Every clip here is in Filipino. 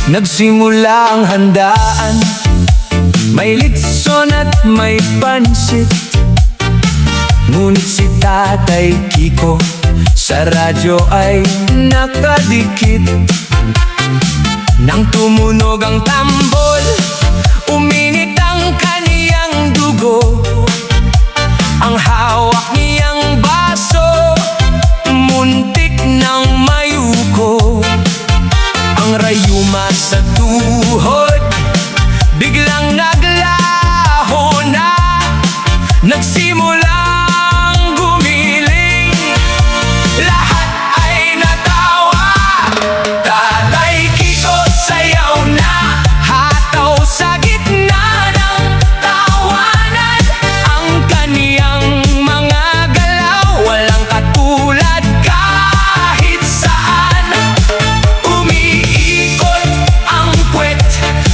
Nagsimula ang handaan, may litson at may pansit. Ngunit si Tatay Kiko sa radyo ay nakadikit. Nang tumunog ang tambol, uminit ang kaniyang dugo. Ang hawak niyang baso, muntik ng mayuko. Ang rayuma sa tuhod, biglang naglaho na. Nagsimulang gumiling, lahat ay natawa. Tatay Kiko sayaw na, hataw sa gitna ng tawanan. Ang kaniyang mga galaw, walang katulad kahit saan. Umiikot ang puwet,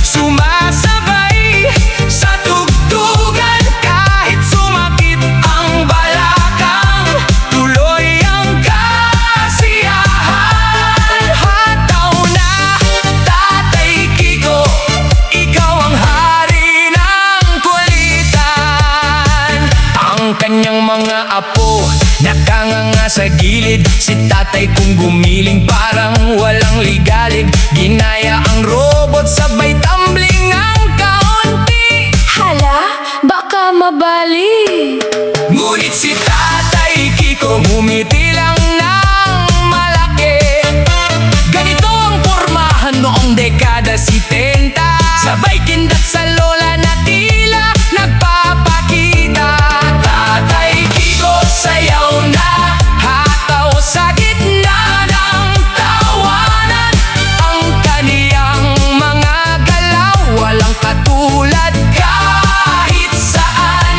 sumasabay sa tugtugan. Kahit sumakit ang balakang, tuloy ang kasiyahan. Hataw na, Tatay Kiko, ikaw ang hari ng kulitan. Ang kanyang mga apo nakanganga sa gilid. Si tatay kung gumiling parang walang ligalig. Ginaya ang robot sabay tumbling ang kaunti. Hala, baka mabali. Ngunit si Tatay Kiko ngumiti lang ng malaki. Ganito ang pormahan noong dekada 70. Sabay kindat sa lola na tila nagpapakita. Tatay Kiko sayaw na, hataw sa gitna ng tawanan. Ang kaniyang mga galaw, walang katulad kahit saan.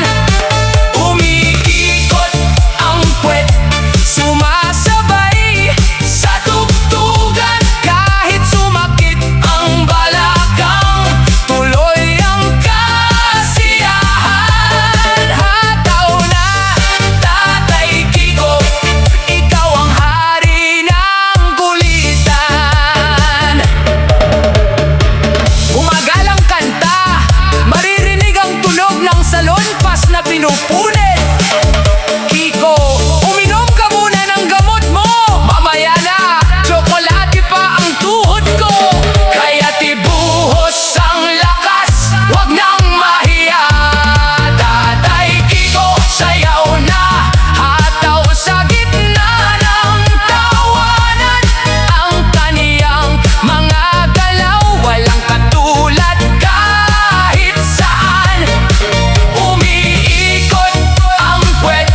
Umiikot ang puwet, sumasabay sa tugtugan. Kahit sumakit ang balakang, tuloy ang kasiyahan. Hataw na, Tatay Kiko, ikaw ang hari ng kulitan. Umagalang kanta, maririnig ang tunog ng salonpas na pinupunit. Kiko, uminom ka muna ng gamot mo. Mamaya na, tsokolate pa ang tuhod ko. Kaya't ibuhos ang lakas, wag nang mahiya. Tatay Kiko sayaw na, hataw sa gitna ng tawanan. Ang kaniyang mga galaw, walang katulad kahit saan. Umiikot ang puwet,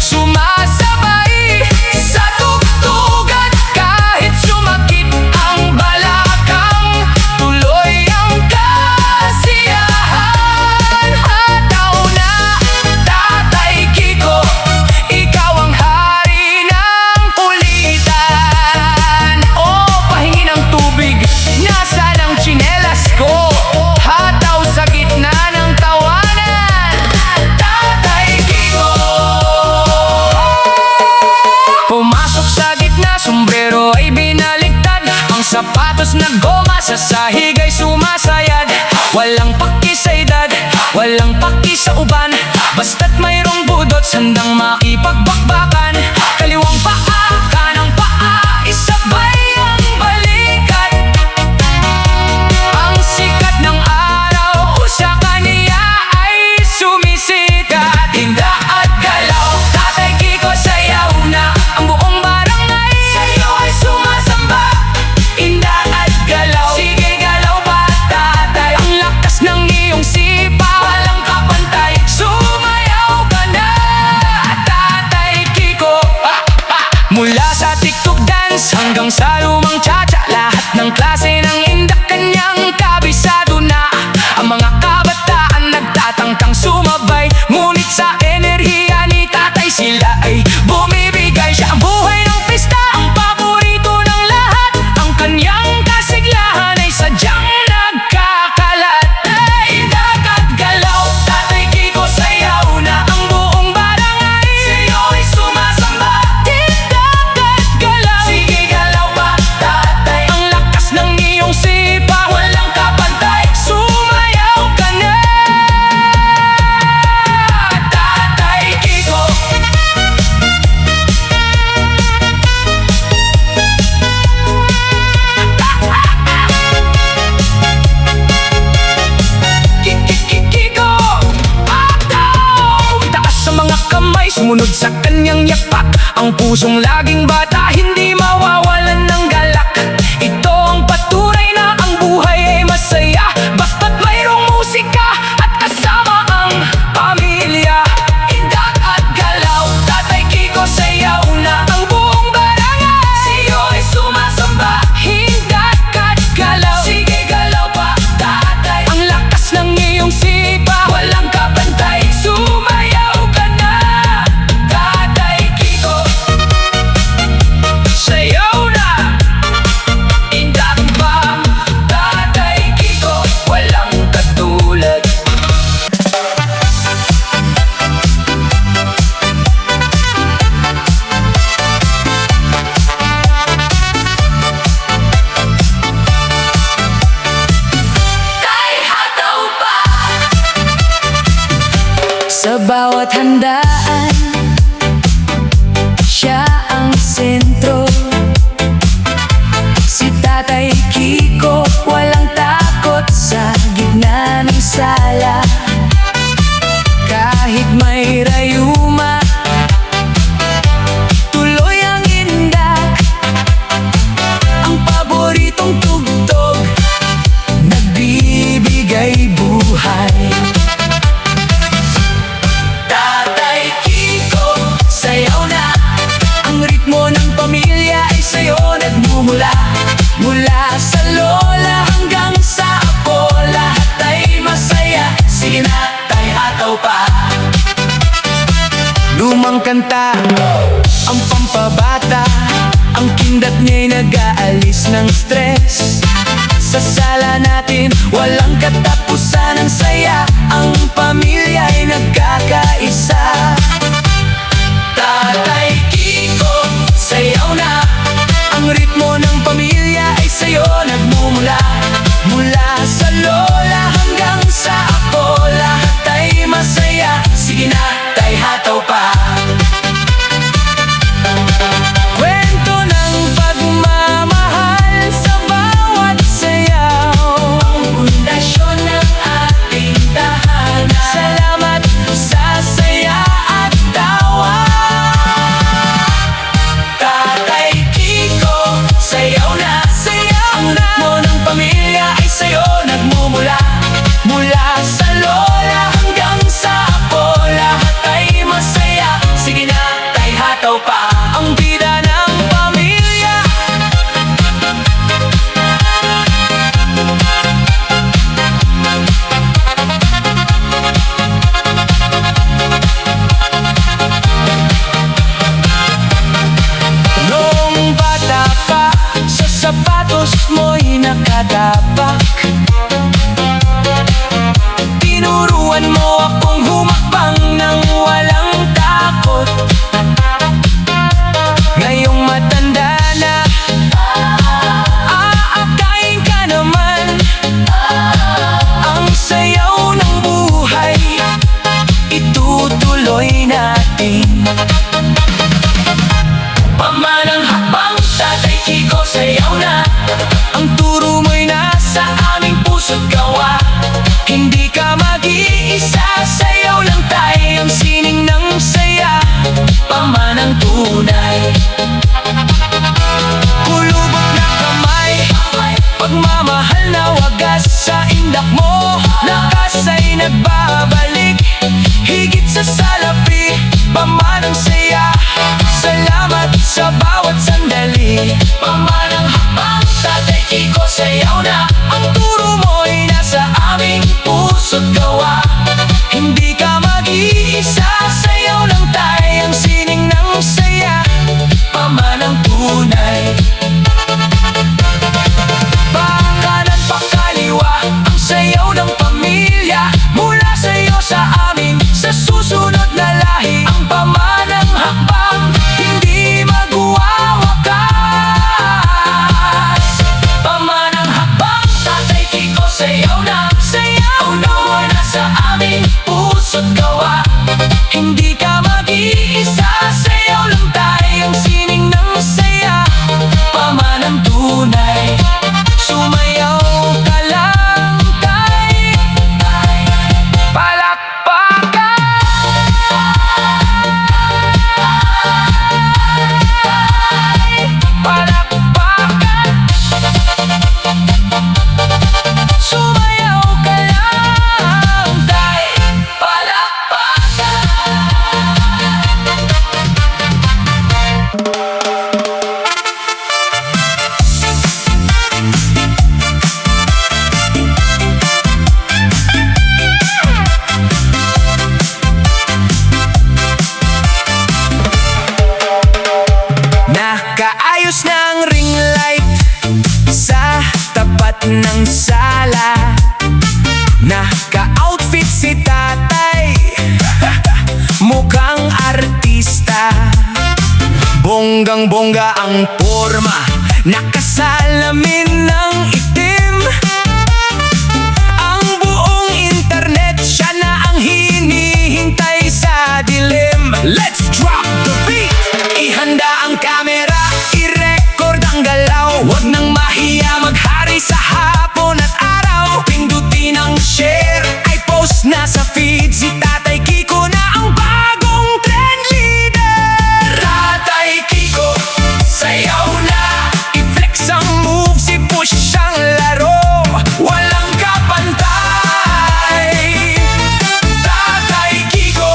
sumasabay sa tugtugan. Kahit sumakit ang balakang, tuloy ang kasiyahan. Hataw na, Tatay Kiko, ikaw ang hari ng kulitan. Oh, pahingi ng tubig, nasaan ang tsinelas ko? Hataw sa gitna ng tawanan. Tatay Kiko, pumasok sa gitna, sombrero ay binaligtad. Ang sapatos na goma sa sahig ay sumasayad. Walang paki sa edad, walang paki sa uban. Basta't mayroong budot, handang makipagbakbakan. Kaliwang paa, kanang paa, isabay ang balikat. Ang sikat ng araw sa kaniya ay sumisikat. Tinda at galaw, Tatay Kiko sayaw na. Ang buong barangay sa'yo ay sumasamba. Tinda at galaw, sige galaw ba tatay? Ang lakas ng iyong sipa, walang kapantay. Sumayaw ka na, Tatay Kiko. Mula sa TikTok dance hanggang sa lumang cha-cha, lahat ng klase ng indak kanyang kabisado na. Ang mga kabataan nagtatangkang sumabay, ngunit sa enerhiya ni tatay sila ay bumibigay. Siya ang buhay ng pista, ang paborito ng lahat. Ang kanyang kasiglahan ay sa sumunod sa kanyang yakpak. Ang pusong laging bata, hindi mawawalan ng galak. Ito ang patunay na ang buhay ay masaya, basta't mayroong musika at kasama ang pamilya. Indak at galaw, Tatay Kiko sayaw na ang buong barangay. Siyo'y sumasamba, hindak at galaw. Sige galaw pa, tatay, ang lakas ng iyong sipa, walang kapantay. Sumayaw ka na, Tatay Kiko. Sayaw na, indak pa, Tatay Kiko, walang katulad. Tay hataw pa. Sa bawat handaan, siya ang sentro. Si Tatay Kiko, walang takot sa gitna ng sala. Kahit may rayuma, tuloy ang indak. Ang paboritong tugtog, nagbibigay buhay. Tatay Kiko, sayaw na. Ang ritmo ng pamilya ay sa'yo nagmumula. Mula sa lola hanggang sa apo, lahat ay masaya. Sige na, tay, hataw pa. Lumang kanta, ang pampabata, ang kindat niya'y nag-aalis ng stress. Sa sala natin, walang katapusan ng saya. Ang pamilya'y nagkakaisa. Tatay Kiko, sayaw na. Ang ritmo ng pamilya ay sa'yo nagmumula. Mula sa lola hanggang sa apo, lahat ay masaya. Sige na, tay, hataw pa. Kwento ng pagmamahal sa bawat sayaw, ang pundasyon ng ating tahanan. Salamat sa saya at tawa. Tatay Kiko, sayaw na. Ang ritmo ng pamilya ay sa'yo nagmumula. Mula sa lola hanggang sa apo, lahat ay masaya. Sige na, tay, hataw pa. Ang bida ng pamilya. Noong bata pa, sa sapatos mo'y nakatapak. Tinuruan mo akong humakbang nang walang takot. Ngayong matanda na, aakayin ka naman. Ang sayaw ng buhay, itutuloy natin. Pamanang hakbang, Tatay Kiko, sayaw na. Ang turo mo'y nasa aming puso't gawa. Hindi ka mag-iisa, sayaw lang tayo, ang sining ng saya. Pamanang tunay, kulubot na kamay, pagmamahal na wagas sa indak mo. Lakas ay nagbabalik, higit sa salapi. Pamanang saya, salamat sa bawat sandali. Pamanang hakbang, Tatay Kiko, sayaw na. Ang turo mo'y nasa aming puso't gawa. Hindi ka mag-iisa, sayaw lang tayo, ang sining ng saya. Pamanang tunay, pakanan pakaliwa, ang sayaw ng pamilya. Mula sa'yo sa amin, sa susunod na lahi. Ang pamanang hakbang, hindi magwawakas. Pamanang hakbang, Tatay Kiko, sayaw na. Sayaw na, nasa amin. ng sala. Naka-outfit si tatay, mukhang artista. Bonggang-bongga ang porma, nakasalamin ng itim. Ang buong internet, siya na ang hinihintay sa dilim. Let's drop the beat! Ihanda ang camera, i-record ang galaw. Huwag nang mahiya maghari sa hapon at araw. Pindutin ang share, ay post na sa feed. Si Tatay Kiko na ang bagong trend leader. Tatay Kiko, sayaw na, i-flex ang moves, i-push ang laro. Walang kapantay. Tatay Kiko,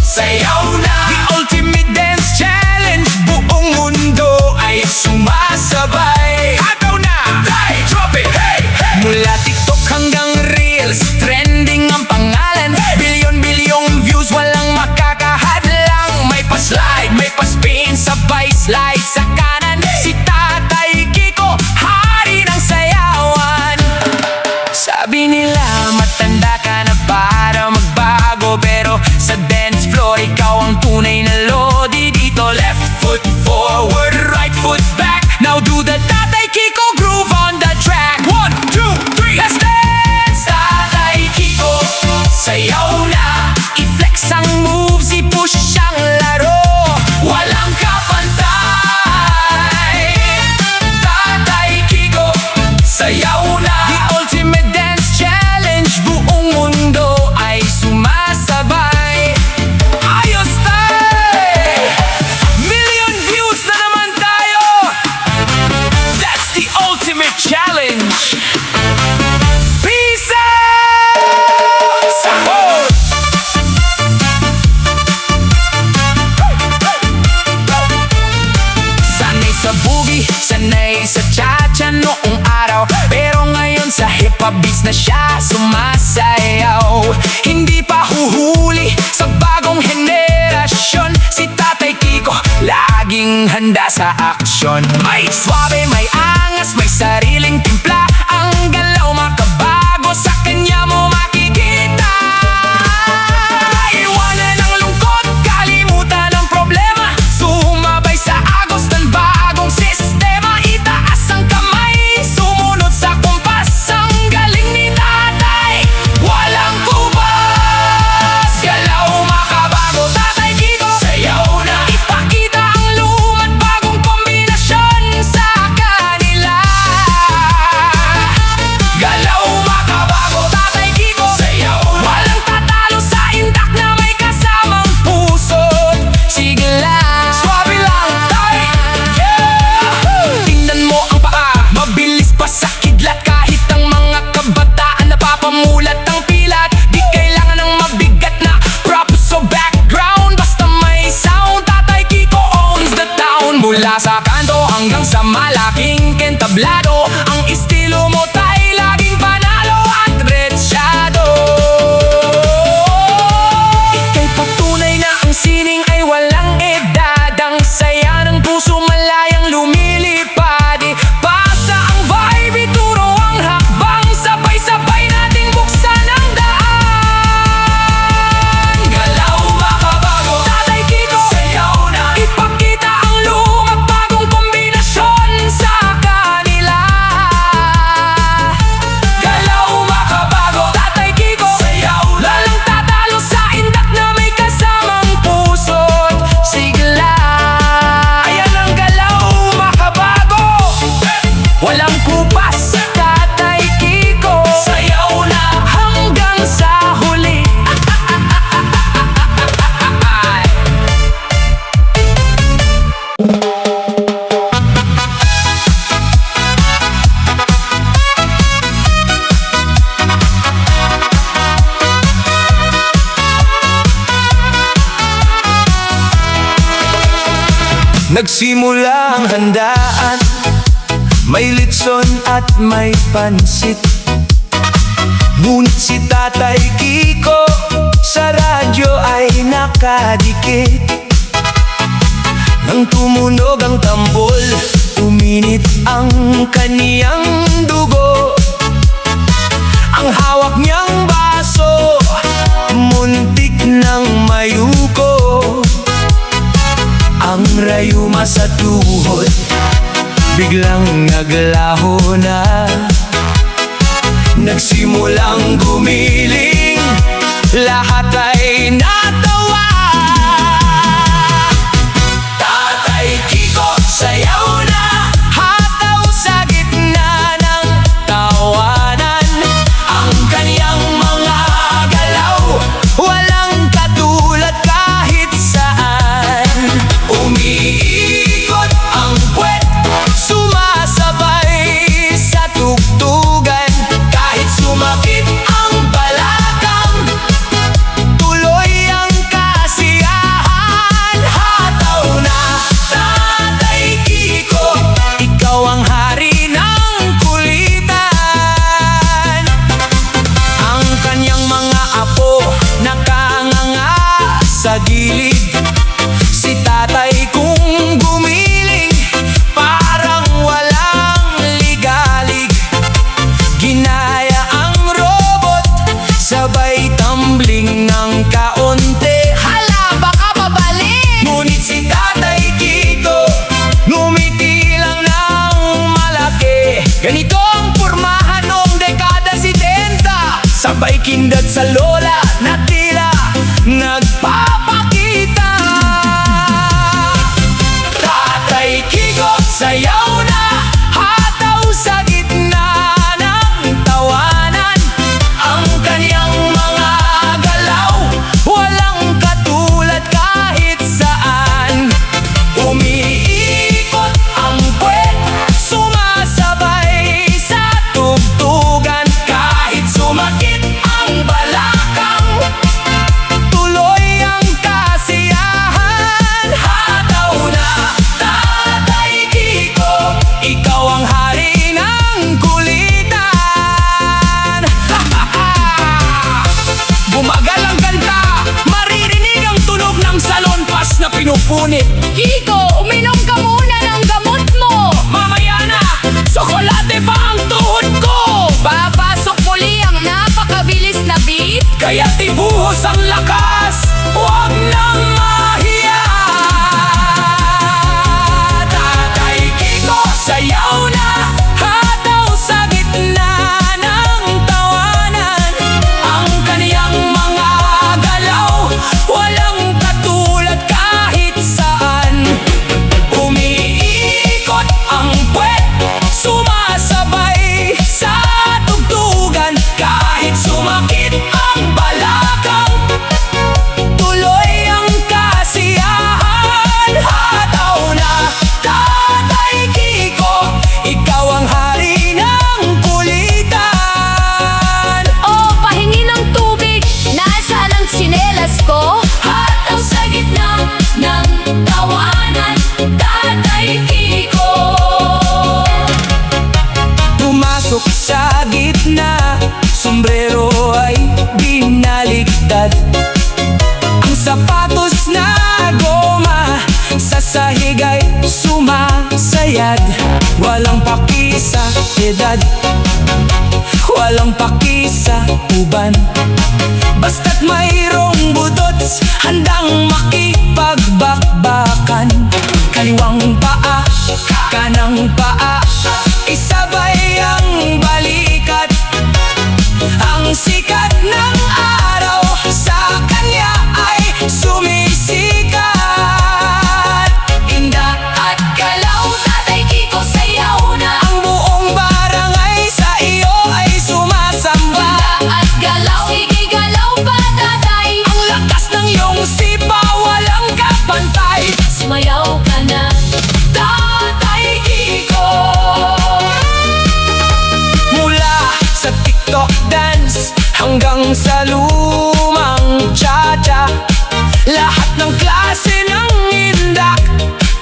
sayaw na. The ultimate dance challenge, buong mundo ay sumasabay. Agaw na, tay, drop it, hey, hey. Mula TikTok hanggang Reels, trending ang pangalan. Bilyon-bilyong views, walang makakahadlang. May pa-slide, may pa-spin, sabay slide sa kanan. Si Tatay Kiko, hari ng sayawan. Sabi nila matanda ka na para magbago, pero sa dance floor ikaw ang tunay na lodi dito. Left foot forward, right foot back. Now do the Tatay Kiko groove on the track. 1, 2, 3, let's dance! Tatay Kiko, sayaw na, i-flex ang moves, i-push ang laro. Walang kapantay. Tatay Kiko, sayaw na. The ultimate dance challenge, buong mundo ay sumasabay. Ayos tay! Million views na naman tayo. That's the ultimate challenge. Peace out! Sahod! Sanay sa boogie, sanay sa cha-cha noong araw, pero ngayon sa hip-hop beats na siya sumasayaw. Hindi pa huhuli sa bagong henerasyon. Si Tatay Kiko, laging handa sa aksyon. May swabe, may angas, may sariling timpla. Ang galaw makabago, sa kanya mo makikita. Iwanan ang lungkot, kalimutan ang problema. Sumabay sa agos ng bagong sistema. Itaas ang kamay, sumunod sa kumpas. Ang galing ni Tatay, walang kubas. Galaw makabago, Tatay Kiko, sayaw na. Ipakita ang lumat, bagong kombinasyon sa kanila. Galaw makabago, Tatay Kiko, sayaw na. Walang tatalo sa indak na may kasamang puso't sigla. Swabe lang, tay, yeah! Tingnan mo ang paa, mabilis pa sa kidlat. Kahit ang mga kabataan napapamulat ang pilat. Di kailangan ng mabigat na props o background, basta may sound. Tatay Kiko owns the town. Mula sa kanto hanggang sa malaking kentablado, ang estilo mo tay laging panalo at retsyado. Ika'y patunay na ang sining ay walang edad. Ang saya ng puso malayang lumilipad. Pasa ang vibe, ituro ang hakbang. Sabay-sabay nating buksan ang daan. Galaw makabago, Tatay Kiko, sayaw na. Ipakita ang lumat, bagong kombinasyon sa kanila. Galaw makabago, Tatay Kiko, sayaw na. Walang tatalo sa indak na may kasamang puso't sigla. Ayan ang galaw makabago, walang kupas. Tatay Kiko, sayaw na hanggang sa huli. Nagsimula ang handaan, may litson at may pansit. Ngunit si Tatay Kiko sa radyo ay nakadikit. Nang tumunog ang tambol, uminit ang kaniyang dugo. nagsimulang gumiling, lahat ay natawa. Tatay Kiko, sayaw na, hataw sa gitna ng tawanan. Ang kaniyang mga galaw, walang katulad kahit saan. Umiikot ang puwet, sumasabay sa tugtugan. Kahit sumakit ang balakang, tuloy ang kasiyahan. Hataw na, Tatay Kiko, ikaw ang hari ng kulitan. Ang kanyang mga apo nakanganga sa gilid. Si tatay kung gumiling, parang walang ligalig. Ginaya ang robot, sabay tumbling ng kaunti. Hala, baka mabalik! Ngunit si Tatay Kiko, ngumiti lang ng malaki. Ganito ang pormahan noong dekada 70, sabay kindat sa lola na tila nagpapakita. Tatay Kiko, sayaw na, hataw sa gitna ng tawanan. Ang kaniyang mga galaw, walang katulad kahit saan. Umiikot ang puwet, sumasabay sa tugtugan. Kahit sumakit ang balakang, tuloy ang kasiyahan. Hataw na, Tatay Kiko, ikaw ang hari ng kulitan. Bumagal ang kanta, maririnig ang tunog ng salonpas na pinupunit. Kiko, uminom ka muna ng gamot mo! Mamaya na, tsokolate pa ang tuhod ko. Papasok muli ang napakabilis na beat. Kaya tibuhos ang lakas, huwag nang mahiya. Tatay Kiko, sayaw na, hataw sa gitna ng tawanan. Ang kaniyang mga galaw, walang katulad kahit saan. Umiikot ang puwet, sumasabay sa tugtugan. Kahit sumakit ang balakang, tuloy ang kasiyahan. Hataw na, Tatay Kiko, ikaw ang hari ng kulitan. Oh, pahingi ng tubig! Nasaan ang tsinelas ko? Hataw sa gitna ng tawanan, Tatay Kiko. Pumasok sa gitna, sombrero ay binaligtad. Ang sapatos na goma, sa sahig ay sumasayad. Walang paki sa edad, walang paki sa uban. Basta't mayroong budots, handang makipagbakbakan. Kaliwang paa, kanang paa, isabay ang balikat. Ang sikat ng araw sa kanya ay sumisikat. Inda at galaw, Tatay Kiko, sayaw na. Ang buong barangay sa iyo ay sumasamba. At galaw, sige galaw pa, tatay! Ang lakas ng iyong sipa, walang kapantay. Sumayaw ka na! Tatay Kiko. Mula sa TikTok dance hanggang sa lumang cha-cha, lahat ng klase ng indak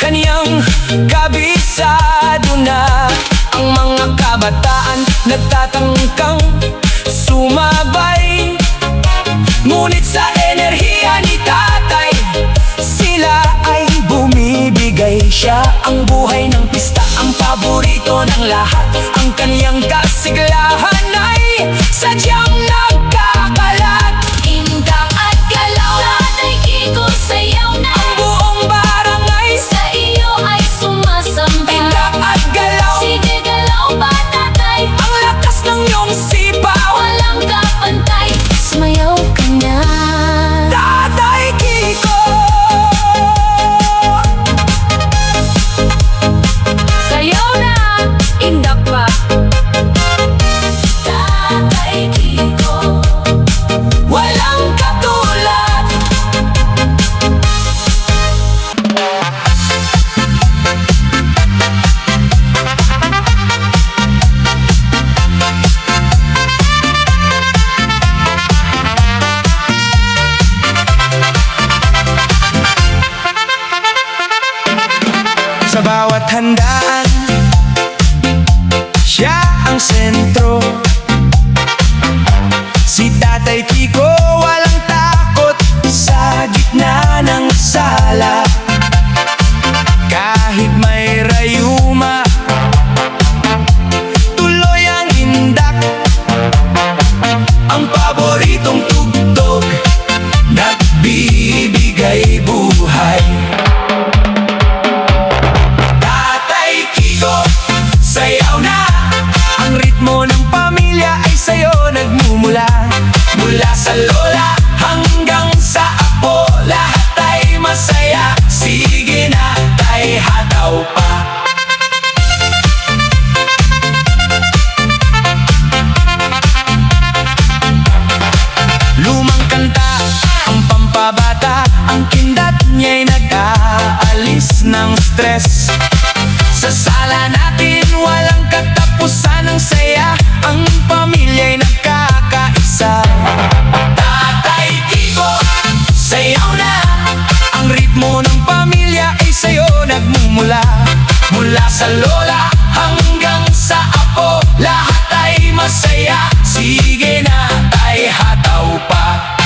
kaniyang kabisado na. Ang mga kabataan nagtatangkang sumabay, ngunit sa enerhiya ni tatay, sila ay bumibigay. Siya ang buhay ng pista, ang paborito ng lahat. Ang kaniyang kasiglahan ay sadyang nagkakalat. Indang at galaw, Tatay Kiko, sayaw na! Ang buong barangay Sa iyo ay sumasamba. indak at galaw. Sige galaw pa, tatay! Ang lakas ng iyong sipa Si Tatay Kiko walang takot sa gitna ng sala. Kahit may rayuma, tuloy ang indak. Ang paboritong tugtog, nagbibigay buhay. Tatay Kiko, sayaw na! Ang ritmo ng pamilya ay sa'yo nagmumula. Mula sa lola hanggang sa apo, lahat ay masaya. Sige na, tay, hataw pa. Lumang kanta, ang pampabata, ang kindat niya'y nag-aalis ng stress. Sa sala natin walang katapusan ng saya, ang pamilya'y nagkakaisa. Tatay Kiko, sayaw na! Ang ritmo ng pamilya ay sa'yo nagmumula. Mula sa lola hanggang sa apo, lahat ay masaya. Sige na, tay, hataw pa.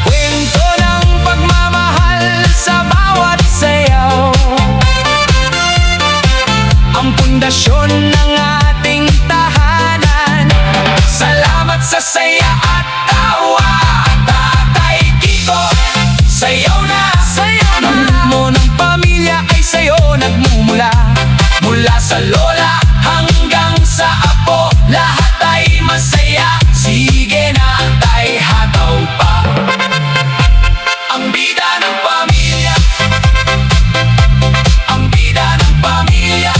Kwento ng pagmamahal sa bawat sayaw, ang pundasyon ng ating tahanan. Salamat sa saya at tawa. Tatay Kiko, sayaw na! Sayaw na! Ang ritmo ng pamilya ay sa'yo nagmumula. Mula sa lola hanggang sa apo, lahat ay masaya. Sige na, tay, hataw pa. Ang bida ng pamilya, ang bida ng pamilya.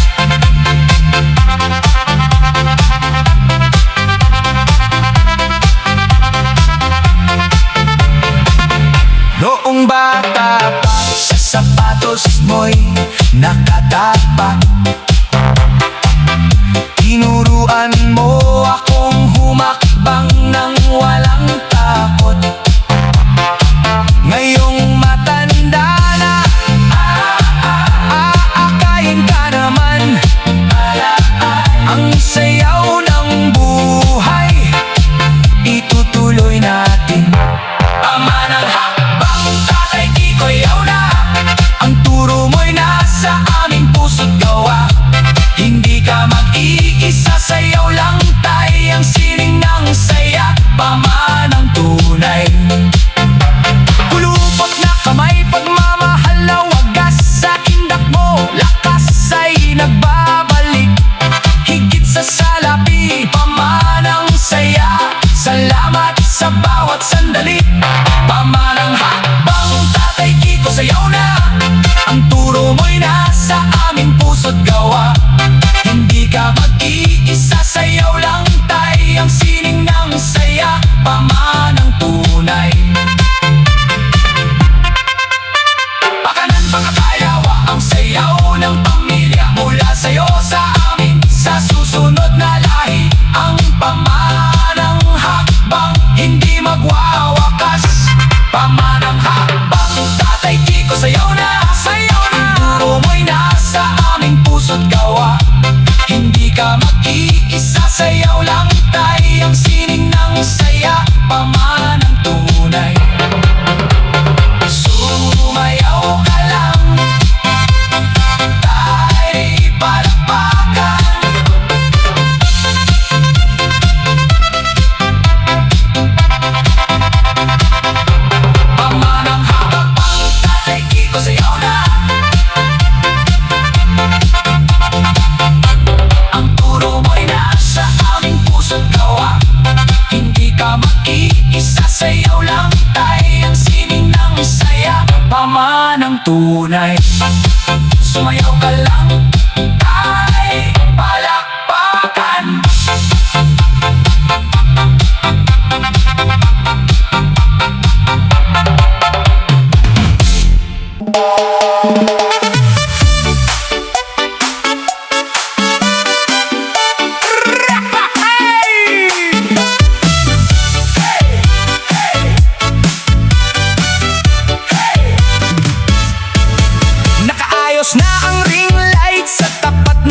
Noong bata pa, sa sapatos mo'y nakatapak. Tinuruan mo akong humakbang ng walang takot. Ngayong matanda na, aakayin ka naman. Ang sayaw ng buhay, itutuloy natin. Ama ng hakbang, Tatay Kiko, yaw na! Ang turo mo'y nasa aming puso't gawa. Hindi ka mag-iisa, sayaw lang tayo, ang sining ng saya, pamanang tunay. Kulupot na kamay, pagmamahal na wagas sa indak mo, lakas ay nagbabalik. Higit sa salapi, pamanang saya, salamat sa bawat sandali. Pamanang hakbang, Tatay Kiko, sayaw na! Ang turo mo'y nasa aming puso't gawa. Hindi ka mag-iisa, sayaw lang tayo, ang sining ng saya, pamanang tunay. Pakanan, pakatayawa, ang sayaw ng pamilya. Mula sa'yo sa amin, sa susunod na lahi, ang pamanang hakbang, hindi magwawakas. Pamanang hakbang, Tatay Kiko, sayaw na! Sayaw na! Ang turo mo'y nasa aming puso't gawa. Hindi ka mag-iisa, sayaw lang tayo, ang sining ng saya, pamanang tunay. Sumayaw ka lang, tayo'y palakpakan. Pamanang hakbang, Tatay Kiko, sayaw na! Ang turo mo'y nasa aming puso't gawa. Hindi ka mag-iisa, sayaw lang tayo, ang sining ng saya, pamanang tunay. Sumayaw ka lang, ay palakpakan. Nakaayos na ang ring light sa tapat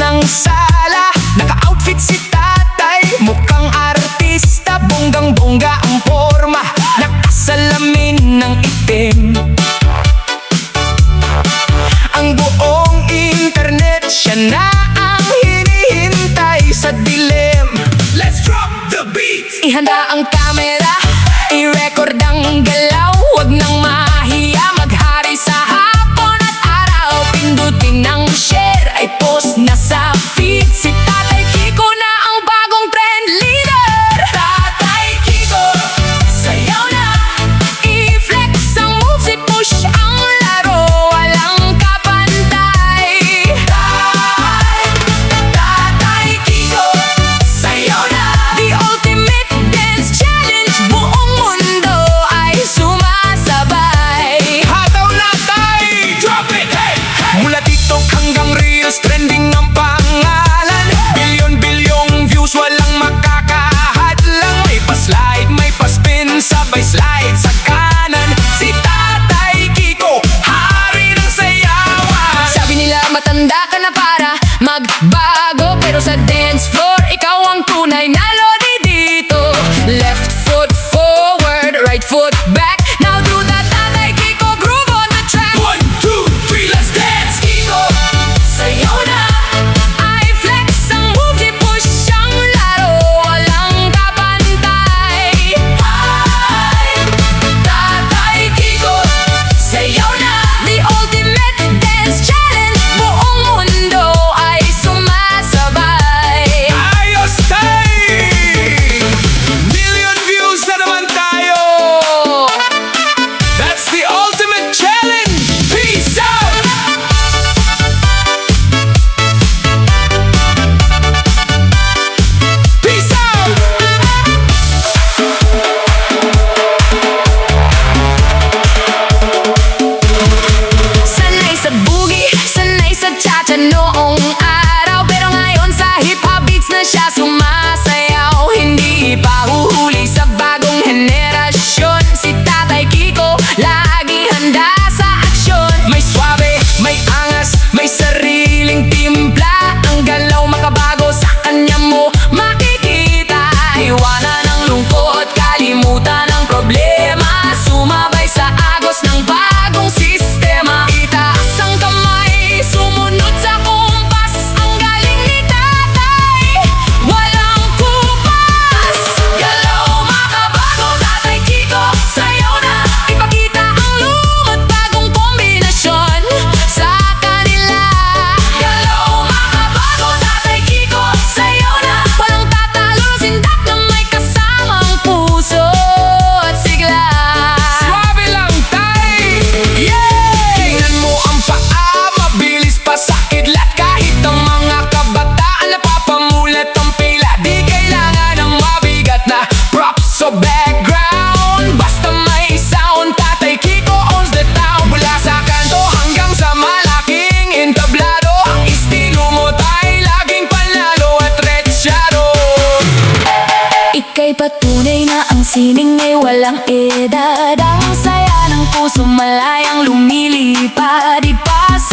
ihanda ang kamera, i-record ang galaw. Huwag nang mahiya, maghari sa hapon at araw. Pindutin ang share, ay post na sa feed. Si Tatay Kiko na ang bagong trend leader. Tatay Kiko, sayaw na, i-flex ang moves, i-push ang laro. Walang kapantay. Tatay Kiko, sayaw na, the ultimate dance challenge. Buong mundo ay sumasabay. Hataw na tay! Drop it! Hey! Hey! Mula TikTok hanggang Reels, trending ang pangalan. Bilyon-bilyong views, walang makakahadlang. May pa-slide, may pa-spin, sabay slide sa kanan. Si Tatay Kiko, hari ng sayawan. Sabi nila matanda ka na para magbago, pero sa dance floor, ikaw ang tunay na lodi dito. Left foot forward, right foot back. Now do that Tatay Kiko groove on the track. 1, 2, 3, let's dance! Kiko, sayaw na, i-flex ang moves, i-push ang laro. Walang kapantay. Tatay Kiko, sayaw na, the ultimate dance challenge. Buong mundo ay sumasabay. Ayos tay! Million views na naman tayo! That's the ultimate challenge! Peace out! Peace out! Sanay sa boogie, sanay sa cha-cha noong araw, pero ngayon sa hip-hop beats na siya sumasayaw. Hindi pa huhuli sa bagong henerasyon. Si Tatay Kiko, lagi handa sa aksyon. May swabe, may angas, may sariling timpla. Ang galaw makabago, sa kanya mo makikita. Iwanan ang lungkot, kalimutan ang problema. Sumabay sa agos ng bagong sistema. Itaas ang kamay, sumunod sa kumpas. Ang galing ni Tatay, walang kupas. Galaw makabago, Tatay Kiko, sayaw na, ipakita ang lumot bagong kombinasyon sa kanila. Galaw makabago, Tatay Kiko, sayaw na, walang tatalo, sindak na may kasamang puso at sigla. Swabe lang tay! Yeah! Tingnan mo ang paa, mabilis pa sa kidlat. Kahit ang mga kabataan napapamulat ang pila. Di kailangan ng mabigat na props o background. Basta may sound, Tatay Kiko owns the town. Mula sa kanto hanggang sa malaking entablado, ang estilo mo tay laging panalo at retsyado. Ika'y patunay na ang sining ay walang edad. Ang saya ng puso malayang lumilipad. Ipasa